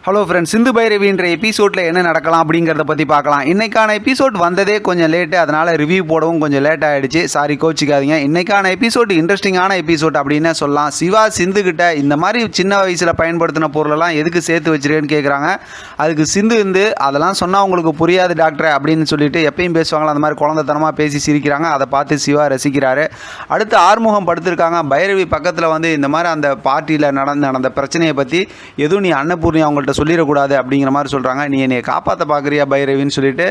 Hello friends, சிந்து பைரவின்ற எபிசோடில் என்ன நடக்கலாம் அப்படிங்கிறத பற்றி பார்க்கலாம். இன்றைக்கான எபிசோட் வந்ததே கொஞ்சம் லேட்டு, அதனால் ரிவ்யூ போடவும் கொஞ்சம் லேட் ஆகிடுச்சு. சாரி, கோச்சிக்காதீங்க. இன்றைக்கான எபிசோட் இன்ட்ரெஸ்டிங்கான எபிசோட் அப்படின்னு சொல்லலாம். சிவா சிந்துக்கிட்ட இந்த மாதிரி சின்ன வயசில் பயன்படுத்தின பொருளெல்லாம் எதுக்கு சேர்த்து வச்சிருக்கேன்னு கேட்குறாங்க. அதுக்கு சிந்து அதெல்லாம் சொன்னால் உங்களுக்கு புரியாது டாக்டர் அப்படின்னு சொல்லிட்டு எப்பயும் பேசுவாங்களா அந்த மாதிரி குழந்தைத்தனமாக பேசி சிரிக்கிறாங்க. அதை பார்த்து சிவா ரசிக்கிறாரு. அடுத்து ஆறுமுகம் படுத்திருக்காங்க. பைரவி பக்கத்தில் இந்த மாதிரி அந்த பார்ட்டியில் நடந்த பிரச்சனையை பற்றி எதுவும் நீ அன்னபூர்ணி அவங்கள்ட்ட சொல்லிடக்கூடாது அப்படிங்கிற மாதிரி சொல்கிறாங்க. நீ என்னை காப்பாற்ற பார்க்குறியா பைரவின்னு சொல்லிட்டு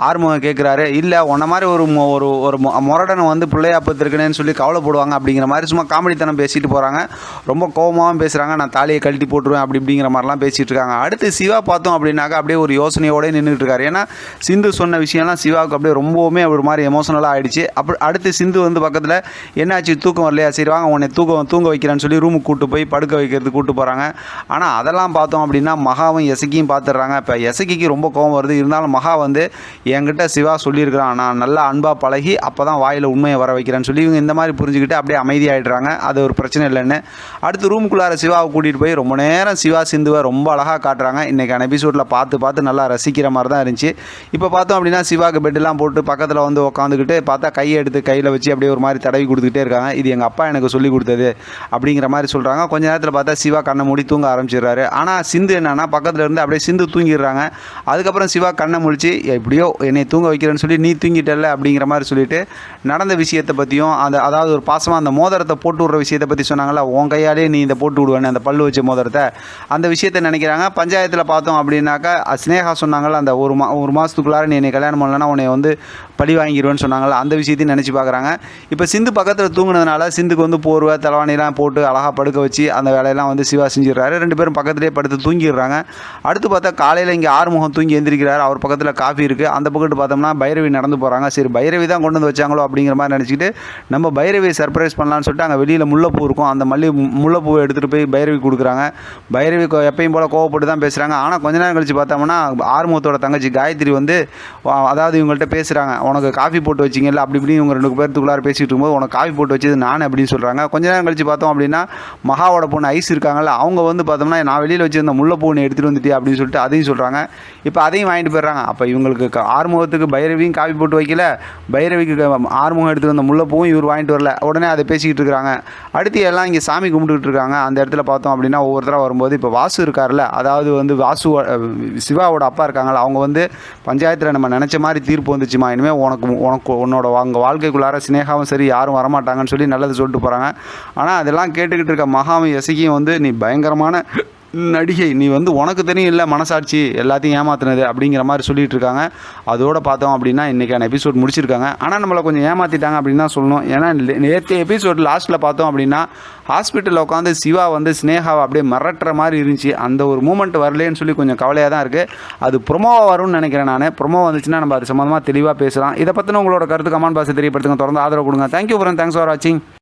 ஆறுமுகம் கேட்குறாரு. இல்லை, உன்ன மாதிரி ஒரு முரடனை பிள்ளையா பத்திருக்கேன்னு சொல்லி கவலைப்படுவாங்க அப்படிங்கிற மாதிரி சும்மா காமெடித்தனம் பேசிட்டு போகிறாங்க. ரொம்ப கோபமாகவும் பேசுகிறாங்க. நான் தாலியை கழட்டி போட்டுருவேன் அப்படிங்கிற மாதிரிலாம் பேசிகிட்டு இருக்காங்க. அடுத்து சிவா பார்த்தோம் அப்படின்னாக்கா அப்படியே ஒரு யோசனையோடு நின்றுட்டு இருக்காரு. ஏன்னா சிந்து சொன்ன விஷயம்லாம் சிவாவுக்கு அப்படியே ரொம்பவுமே ஒரு மாதிரி எமோஷனலாக ஆகிடுச்சு. அடுத்து சிந்து பக்கத்தில் என்னாச்சு, தூக்கம் வரலையா, சரி வாங்க உன்னை தூங்க வைக்கிறேன்னு சொல்லி ரூமுக்கு கூப்பிட்டு போய் படுக்க வைக்கிறதுக்கு கூப்பிட்டு போகிறாங்க. ஆனால் அதெல்லாம் பார்த்தோம் அப்படின்னா மகாவும் எசக்கியும் பார்த்துடுறாங்க. இப்போ எசக்கிக்கு ரொம்ப கோபம் வருது. இருந்தாலும் மகா என்கிட்ட சிவா சொல்லியிருக்கிறான், நான் நல்லா அன்பாக பழகி அப்போ தான் வாயில் உண்மையை வர வைக்கிறேன்னு சொல்லி இவங்க இந்த மாதிரி புரிஞ்சுக்கிட்டு அப்படியே அமைதியாகிடுறாங்க. அது ஒரு பிரச்சனை இல்லைன்னு அடுத்து ரூமுக்குள்ளார சிவாவை கூட்டிகிட்டு போய் ரொம்ப நேரம் சிவா சிந்துவை ரொம்ப அழகாக காட்டுறாங்க. இன்றைக்கான எபிசோடில் பார்த்து நல்லா ரசிக்கிற மாதிரி தான் இருந்துச்சு. இப்போ பார்த்தோம் அப்படின்னா சிவாவுக்கு பெட்டெல்லாம் போட்டு பக்கத்தில் உட்காந்துக்கிட்டு பார்த்தா கையை எடுத்து கையில் வச்சு அப்படியே ஒரு மாதிரி தடவி கொடுத்துக்கிட்டே இருக்காங்க. இது எங்கள் அப்பா எனக்கு சொல்லி கொடுத்தது அப்படிங்கிற மாதிரி சொல்கிறாங்க. கொஞ்ச நேரத்தில் பார்த்தா சிவா கண்ணை மூடி தூங்க ஆரம்பிச்சிடுறாரு. ஆனால் சிந்து என்னன்னா பக்கத்தில் இருந்து அப்படியே சிந்து தூங்கிடுறாங்க. அதுக்கப்புறம் சிவா கண்ணை முழிச்சு எப்படியோ என்னை தூங்க வைக்கிறேன்னு சொல்லி நீ தூங்கிட்டல அப்படிங்கிற மாதிரி சொல்லிட்டு நடந்த விஷயத்தை பற்றியும் அதாவது ஒரு பாசமாக அந்த மோதிரத்தை போட்டு விடுற விஷயத்தை பற்றி சொன்னாங்களா, உன் கையாலே நீ இதை போட்டு விடுவேன்னு அந்த பல்லு வச்ச மோதிரத்தை அந்த விஷயத்தை நினைக்கிறாங்க. பஞ்சாயத்தில் பார்த்தோம் அப்படின்னாக்கா ஸ்னேகா சொன்னாங்கள்ல, அந்த ஒரு மாதத்துக்குள்ளார நீ என்னை கல்யாணம் பண்ணலன்னா உன்னை பழி வாங்கிடுவேன்னு சொன்னாங்களா, அந்த விஷயத்தையும் நினச்சி பார்க்குறாங்க. இப்போ சிந்து பக்கத்தில் தூங்கினதுனால சிந்துக்கு போர்வை தலைவாணிலாம் போட்டு அழகாக படுக்க வச்சு அந்த வேலையெல்லாம் சிவா செஞ்சிடறாரு. ரெண்டு பேரும் பக்கத்துலேயே படுத்து தூங்கிடுறாங்க. அடுத்து பார்த்தா காலையில் இங்கே ஆறுமுகம் தூங்கி எந்திரிக்கிறார். அவர் பக்கத்தில் காஃபி இருக்குது. அந்த பக்கத்து பார்த்தோம்னா பைரவி நடந்து போகிறாங்க. சரி, பைரவி தான் கொண்டு வந்து வச்சாங்களோ அப்படிங்கிற மாதிரி நினச்சிக்கிட்டு நம்ம பைரவியை சர்ப்ரைஸ் பண்ணலான்னு சொல்லிட்டு அங்கே வெளியில் முல்லைப்பூ இருக்கும். அந்த முல்லைப்பூவை எடுத்துகிட்டு போய் பைரவி கொடுக்குறாங்க. பைரவி எப்பயும் போல் கோவப்பட்டு தான் பேசுகிறாங்க. ஆனால் கொஞ்ச நேரம் கழித்து பார்த்தோம்னா ஆறுமுகத்தோட தங்கச்சி காயத்ரி அதாவது இவங்கள்ட்ட பேசுகிறாங்க. உனக்கு காஃபி போட்டு வச்சிங்கல்ல அப்படி இப்படி இவங்க ரெண்டு பேருக்குள்ளார பேசிகிட்டு இருக்கும்போது உனக்கு காஃபி போட்டு வச்சது நான் அப்படின்னு சொல்கிறாங்க. கொஞ்ச நேரம் கழித்து பார்த்தோம் அப்படின்னா மகாவோட பொண்ணு ஐஸ் இருக்காங்கல்ல, அவங்க பார்த்தோம்னா நான் வெளியில் வச்சுருந்த முல்லைப்பூனை எடுத்துகிட்டு வந்துட்டே அப்படின்னு சொல்லிட்டு அதையும் சொல்கிறாங்க. இப்போ அதையும் வாங்கிட்டு போயிடுறாங்க. அப்போ இவங்களுக்கு ஆறுமுகத்துக்கு பைரவியும் காஃபி போட்டு வைக்கல, பைரவிக்கு ஆறுமுகம் எடுத்துகிட்டு வந்த முல்லைப்பூவும் இவர் வாங்கிட்டு வரல. உடனே அதை பேசிக்கிட்டு இருக்கிறாங்க. அடுத்து எல்லாம் இங்கே சாமி கும்பிட்டுக்கிட்டு இருக்காங்க. அந்த இடத்துல பார்த்தோம் அப்படின்னா ஒவ்வொருத்தராக வரும்போது இப்போ வாசு இருக்கார்ல, அதாவது வாசு சிவாவோட அப்பா இருக்காங்களா, அவங்க பஞ்சாயத்தில் நம்ம நினச்ச மாதிரி தீர்ப்பு வந்துச்சுமா, இனிமேல் உன்னோட வாழ்க்கைக்குள்ளார சினேகாவும் சரி யாரும் வரமாட்டாங்கன்னு சொல்லி நல்லது சொல்லிட்டு போகிறாங்க. ஆனால் அதெல்லாம் கேட்டுக்கிட்டு இருக்க மகாவும் எசக்கியும் நீ பயங்கரமான நடிகை, நீ உனக்கு தெரியும் இல்லை மனசாட்சி எல்லாத்தையும் ஏமாத்தினது அப்படிங்கிற மாதிரி சொல்லிகிட்டு இருக்காங்க. அதோடு பார்த்தோம் அப்படின்னா இன்றைக்கான எபிசோட் முடிச்சிருக்காங்க. ஆனால் நம்மளை கொஞ்சம் ஏமாற்றிட்டாங்க அப்படின்னு தான் சொல்லணும். ஏன்னா நேற்று எபிசோட் லாஸ்ட்டில் பார்த்தோம் அப்படின்னா ஹாஸ்பிட்டலில் உட்காந்து சிவா ஸ்னேகாவை அப்படியே மிரட்டுற மாதிரி இருந்துச்சு. அந்த ஒரு மூமெண்ட் வரலேன்னு சொல்லி கொஞ்சம் கவலையாக தான் இருக்குது. அது ப்ரொமோவாக வரும்னு நினைக்கிறேன். நான் ப்ரொமோ வந்துச்சுன்னா நம்ம அது சம்மந்தமாக தெளிவாக பேசலாம். இதை பற்றின உங்களோட கருத்து கமெண்ட் பாக்ஸில் தெரியப்படுத்துங்க. தொடர்ந்து ஆதரவு கொடுங்க. தேங்க்யூ ஃப்ரெண்ட், தேங்க்ஸ் ஃபார் வாட்சிங்.